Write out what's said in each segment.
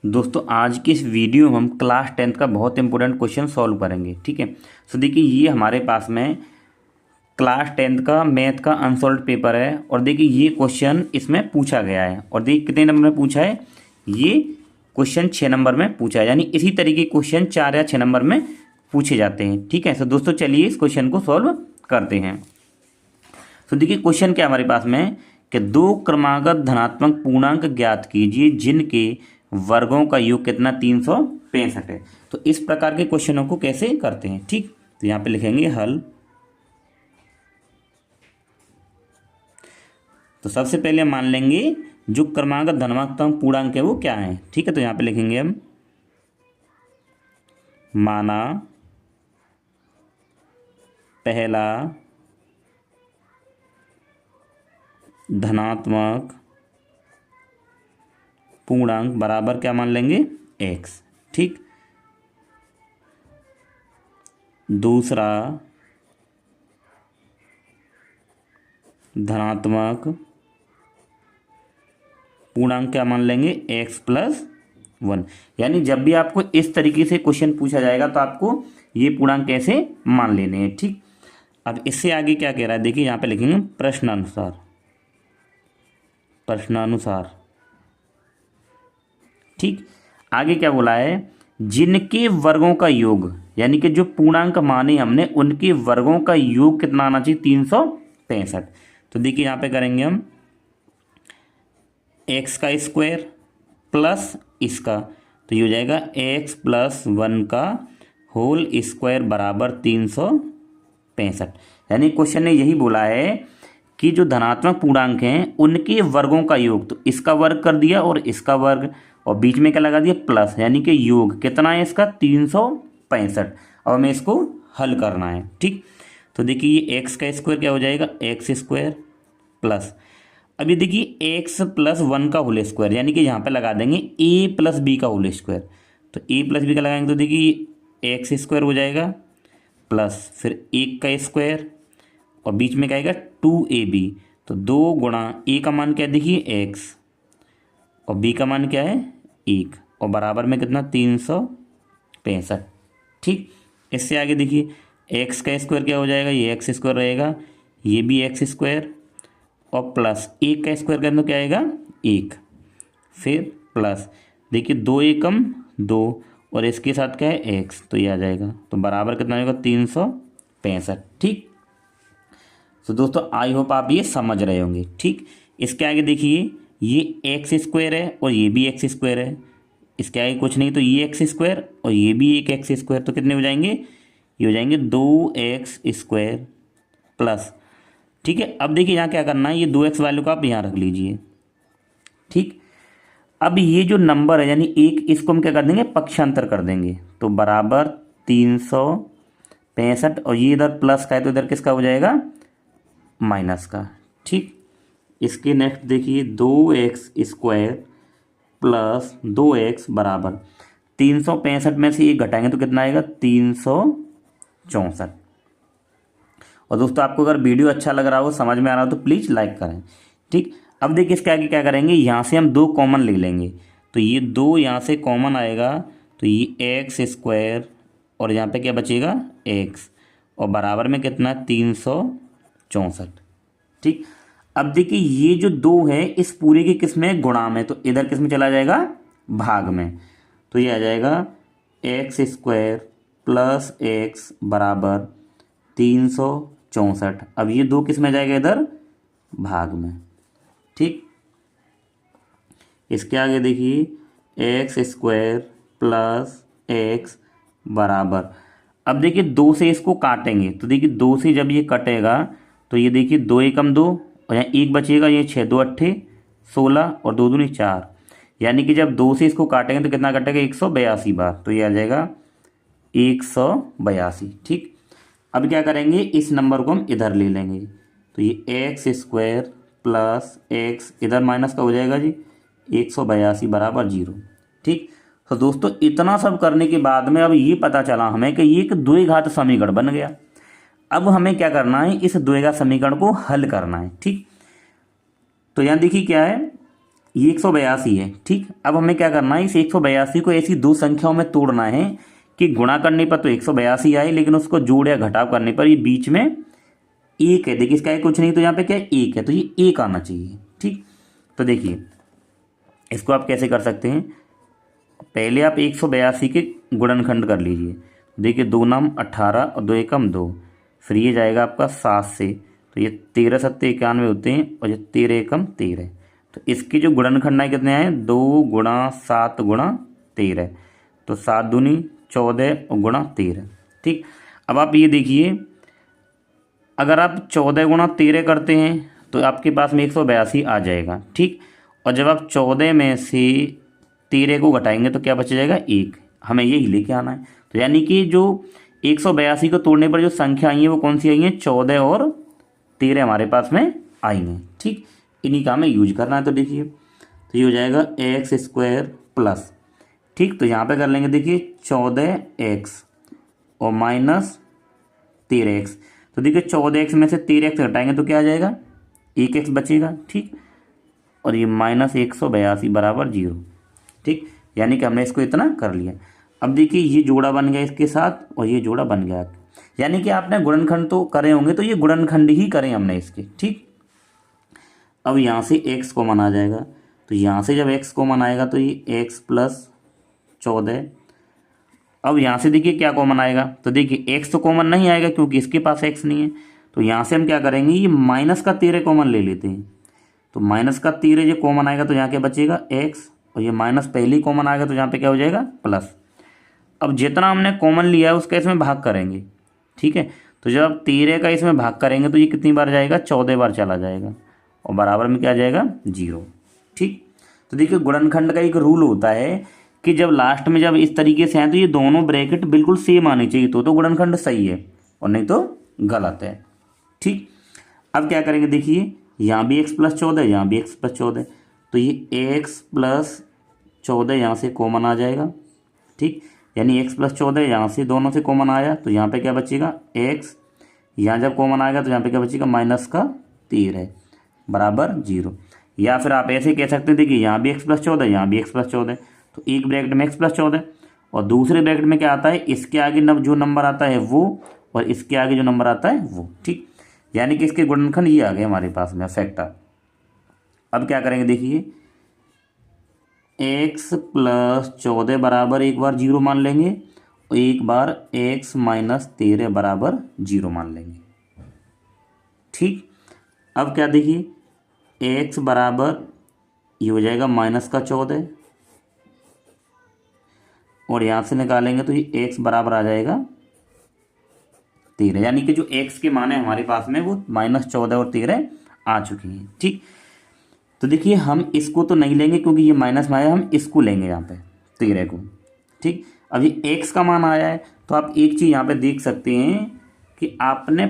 दोस्तों आज की इस वीडियो में हम क्लास 10th का बहुत इंपॉर्टेंट क्वेश्चन सॉल्व करेंगे। ठीक है, सो देखिए ये हमारे पास में क्लास 10th का मैथ का अनसॉल्व पेपर है और देखिए ये क्वेश्चन इसमें पूछा गया है और देखिए कितने नंबर में पूछा है। ये क्वेश्चन 6 नंबर में पूछा है, यानी इसी तरीके क्वेश्चन 4 या 6 नंबर में पूछे जाते हैं। ठीक है, सो दोस्तों चलिए इस क्वेश्चन को सॉल्व करते हैं। तो देखिए क्वेश्चन क्या हमारे पास में कि दो क्रमागत धनात्मक पूर्णांक ज्ञात कीजिए जिनके वर्गों का योग कितना 365 है। तो इस प्रकार के क्वेश्चनों को कैसे करते हैं। ठीक, तो यहाँ पे लिखेंगे हल। तो सबसे पहले मान लेंगे जो क्रमागत धनात्मक पूर्णांक है वो क्या है। ठीक है, तो यहाँ पे लिखेंगे हम माना पहला धनात्मक पूर्णांक बराबर क्या मान लेंगे x। ठीक, दूसरा धनात्मक पूर्णांक क्या मान लेंगे x+1। यानी जब भी आपको इस तरीके से क्वेश्चन पूछा जाएगा तो आपको ये पूर्णांक कैसे मान लेने हैं। ठीक, अब इससे आगे क्या कह रहा है देखिए यहाँ पे लिखेंगे प्रश्नानुसार। ठीक, आगे क्या बोला है जिनके वर्गों का योग, यानी कि जो पूर्णांक माने हमने उनके वर्गों का योग कितना आना चाहिए 365। तो देखिए यहाँ पे करेंगे हम x का स्क्वायर प्लस इसका, तो ये हो जाएगा x+1 का होल स्क्वायर बराबर 365। यानी क्वेश्चन ने यही बोला है कि जो धनात्मक पूर्णांक हैं उनके वर्गों का योग, तो इसका वर्ग कर दिया और इसका वर्ग और बीच में क्या लगा दिया प्लस, यानी कि योग कितना है इसका 365। अब हमें इसको हल करना है। ठीक, तो देखिए ये x का स्क्वायर क्या हो जाएगा x² प्लस, अब ये देखिए x+1 का होल स्क्वायर, यानी कि यहाँ पे लगा देंगे a+b का होल स्क्वायर। तो a+b का लगाएंगे तो देखिए x² हो जाएगा प्लस फिर 1 का स्क्वायर और बीच में क्या आएगा 2ab। तो 2 गुणा a का मान क्या है देखिए x और b का मान क्या है 1 और बराबर में कितना 365। ठीक, इससे आगे देखिए x का स्क्वायर क्या हो जाएगा, ये x² रहेगा, ये भी x² और प्लस 1 का स्क्वायर करने तो क्या आएगा 1, फिर प्लस देखिए 2 एकम 2 और इसके साथ क्या है x, तो ये आ जाएगा, तो बराबर कितना होगा 365। ठीक, तो दोस्तों आई होप आप ये समझ रहे होंगे। ठीक, इसके आगे देखिए ये x² है और ये भी x² है, इसके आगे कुछ नहीं, तो ये x² और ये भी एक x², तो कितने हो जाएंगे, ये हो जाएंगे 2x² प्लस। ठीक है, अब देखिए यहाँ क्या करना है, ये 2x वैल्यू को आप यहाँ रख लीजिए। ठीक, अब ये जो नंबर है यानी एक, इसको हम क्या कर देंगे पक्षांतर कर देंगे, तो बराबर 365 और ये इधर प्लस का है तो इधर किसका हो जाएगा माइनस का। ठीक, इसके नेक्स्ट देखिए 2x² प्लस 2x बराबर 365 में से ये घटाएंगे तो कितना आएगा 364। और दोस्तों आपको अगर वीडियो अच्छा लग रहा हो, समझ में आ रहा हो तो प्लीज़ लाइक करें। ठीक, अब देखिए इसके आगे क्या करेंगे, यहाँ से हम 2 कॉमन ले लेंगे, तो ये 2 यहाँ से कॉमन आएगा तो ये x² और यहाँ पे क्या बचेगा x और बराबर में कितना 364। ठीक, अब देखिए ये जो 2 है इस पूरे के किस में गुणा में, तो इधर किस में चला जाएगा भाग में, तो ये आ जाएगा x² प्लस x बराबर 364। अब ये 2 किस में जाएगा इधर भाग में। ठीक, इसके आगे देखिए x² प्लस x बराबर, अब देखिए 2 से इसको काटेंगे तो देखिए 2 से जब ये कटेगा तो ये देखिए 2 एकम 2 और यहाँ 1 बचेगा, ये 6 2 8 16 और 2 दूनी 4, यानी कि जब 2 से इसको काटेंगे तो कितना कटेगा 182 बार, तो ये आ जाएगा 182। ठीक, अब क्या करेंगे इस नंबर को हम इधर ले लेंगे, तो ये x² प्लस x इधर माइनस का हो जाएगा जी 182 बराबर 0। ठीक, तो दोस्तों इतना सब करने के बाद में अब ये पता चला हमें कि ये एक द्विघात समीकरण बन गया। अब हमें क्या करना है, इस द्विघात समीकरण को हल करना है। ठीक, तो यहाँ देखिए क्या है, ये 182 है। ठीक, अब हमें क्या करना है, इस 182 को ऐसी दो संख्याओं में तोड़ना है कि गुणा करने पर तो 182 आए, लेकिन उसको जोड़ या घटाव करने पर ये बीच में एक है। देखिए इसका है कुछ नहीं, तो यहाँ पे क्या है, एक है, तो ये एक आना चाहिए। ठीक, तो देखिए इसको आप कैसे कर सकते हैं, पहले आप 182 के गुणनखंड कर लीजिए। देखिए 2 नाम 18 और 2 एकम 2, फिर ये जाएगा आपका 7 से, तो ये 13 सत्ते 91 होते हैं, और ये 13 एकम 13। तो इसके जो गुणनखंड है कितने आए, 2 गुणा 7 गुणा 13, तो 7 दूनी 14 और गुणा 13। ठीक, अब आप ये देखिए अगर आप 14 गुणा 13 करते हैं तो आपके पास में 182 आ जाएगा। ठीक, और जब आप 14 में से 13 को घटाएंगे तो क्या बच जाएगा, 1। हमें यही लेके आना है। तो यानी कि जो 182 को तोड़ने पर जो संख्या आई है वो कौन सी आई है, 14 और 13 हमारे पास में आई हैं। ठीक, इन्हीं का हमें यूज करना है। तो देखिए तो ये हो जाएगा एक्स स्क्वायर प्लस, ठीक, तो यहाँ पे कर लेंगे देखिए 14x और माइनस 13x। तो देखिए 14x में से 13x घटाएंगे तो क्या आ जाएगा, 1x बचेगा। ठीक, और ये माइनस 182 बराबर 0। ठीक, यानी कि हमने इसको इतना कर लिया। अब देखिए ये जोड़ा बन गया इसके साथ और ये जोड़ा बन गया, यानी कि आपने गुणनखंड तो करे होंगे, तो ये गुणनखंड ही करें हमने इसके। ठीक, अब यहाँ से x कॉमन आ जाएगा, तो यहाँ से जब x कॉमन आएगा तो ये x प्लस 14। अब यहाँ से देखिए क्या कॉमन आएगा, तो देखिए x तो कॉमन नहीं आएगा क्योंकि इसके पास x नहीं है। तो यहाँ से हम क्या करेंगे, ये माइनस का 13 कॉमन ले लेते हैं। तो माइनस का 13 जो कॉमन आएगा तो यहाँ क्या बचेगा, x, और ये माइनस पहले ही कॉमन आएगा तो यहाँ पे क्या हो जाएगा, प्लस। अब जितना हमने कॉमन लिया है उसका इसमें भाग करेंगे। ठीक है, तो जब आप 13 का इसमें भाग करेंगे तो ये कितनी बार जाएगा, 14 बार चला जाएगा, और बराबर में क्या आ जाएगा, 0। ठीक, तो देखिए गुणनखंड का एक रूल होता है कि जब लास्ट में जब इस तरीके से आए तो ये दोनों ब्रैकेट बिल्कुल सेम आनी चाहिए, तो गुणनखंड सही है, और नहीं तो गलत है। ठीक, अब क्या करेंगे, देखिए यहाँ भी x प्लस 14, यहाँ भी x प्लस 14, तो ये x प्लस 14 यहाँ से कॉमन आ जाएगा। ठीक, यानी x प्लस 14 यहाँ से दोनों से कॉमन आया, तो यहाँ पे क्या बचेगा, x, यहाँ जब कॉमन आएगा तो यहाँ पे क्या बचेगा, माइनस का 13 बराबर 0। या फिर आप ऐसे कह सकते हैं, देखिए यहाँ भी x प्लस 14, यहाँ भी x प्लस 14, तो एक ब्रैकेट में x प्लस 14 और दूसरे ब्रैकेट में क्या आता है, इसके आगे जो नंबर आता है वो, और इसके आगे जो नंबर आता है वो। ठीक, यानी कि इसके गुणनखंड ये आ गए हमारे पास में फैक्टर। अब क्या करेंगे, देखिए x प्लस 14 बराबर एक बार 0 मान लेंगे, और एक बार x माइनस 13 बराबर 0 मान लेंगे। ठीक, अब क्या देखिए x बराबर ये हो जाएगा माइनस का 14, और यहाँ से निकालेंगे तो ये x बराबर आ जाएगा 13, यानी कि जो x के मान है हमारे पास में वो माइनस 14 और 13 आ चुकी हैं। ठीक, तो देखिए हम इसको तो नहीं लेंगे क्योंकि ये माइनस में आया, हम इसको लेंगे यहाँ पे 13 को। ठीक, अभी x का मान आया है, तो आप एक चीज़ यहाँ पे देख सकते हैं कि आपने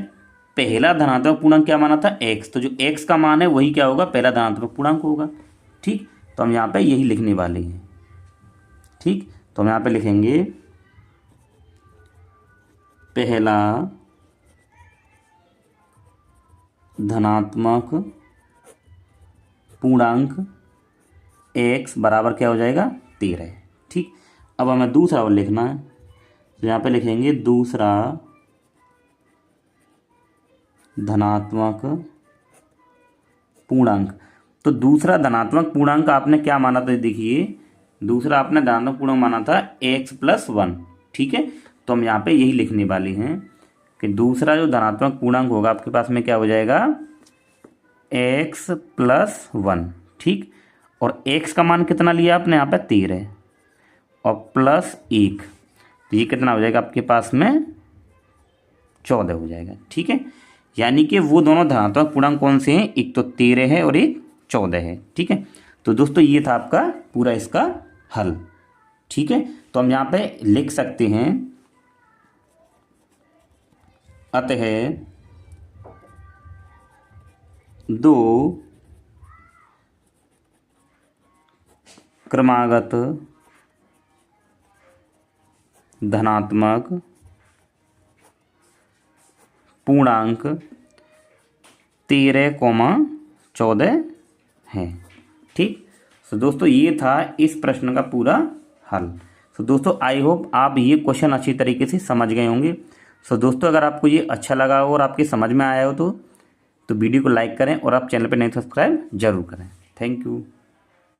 पहला धनात्मक पूर्णांक क्या माना था, x, तो जो x का मान है वही क्या होगा, पहला धनात्मक पूर्णांक होगा। ठीक, तो हम यहाँ पे यही लिखने वाले हैं। ठीक, तो हम यहाँ पे लिखेंगे पहला धनात्मक पूर्णांक x बराबर क्या हो जाएगा, 13। ठीक, अब हमें दूसरा और लिखना है, तो यहाँ पे लिखेंगे दूसरा धनात्मक पूर्णांक। तो दूसरा धनात्मक पूर्णांक आपने क्या माना था, देखिए दूसरा आपने धनात्मक पूर्णांक माना था x प्लस 1। ठीक है, तो हम यहाँ पे यही लिखने वाले हैं कि दूसरा जो धनात्मक पूर्णांक होगा आपके पास में क्या हो जाएगा, x प्लस 1। ठीक, और x का मान कितना लिया आपने यहाँ पे 13, और प्लस 1, तो ये कितना हो जाएगा आपके पास में 14 हो जाएगा। ठीक है, यानी कि वो दोनों धनात्मक पूर्णांक कौन से हैं, एक तो 13 है और एक 14 है। ठीक है, तो दोस्तों ये था आपका पूरा इसका हल। ठीक है, तो हम यहाँ पे लिख सकते हैं, अतः दो क्रमागत धनात्मक पूर्णांक 13, 14 हैं। ठीक, सो दोस्तों ये था इस प्रश्न का पूरा हल। सो दोस्तों आई होप आप ये क्वेश्चन अच्छी तरीके से समझ गए होंगे। सो दोस्तों अगर आपको ये अच्छा लगा हो और आपके समझ में आया हो तो वीडियो को लाइक करें और आप चैनल पर नहीं सब्सक्राइब जरूर करें। Thank you.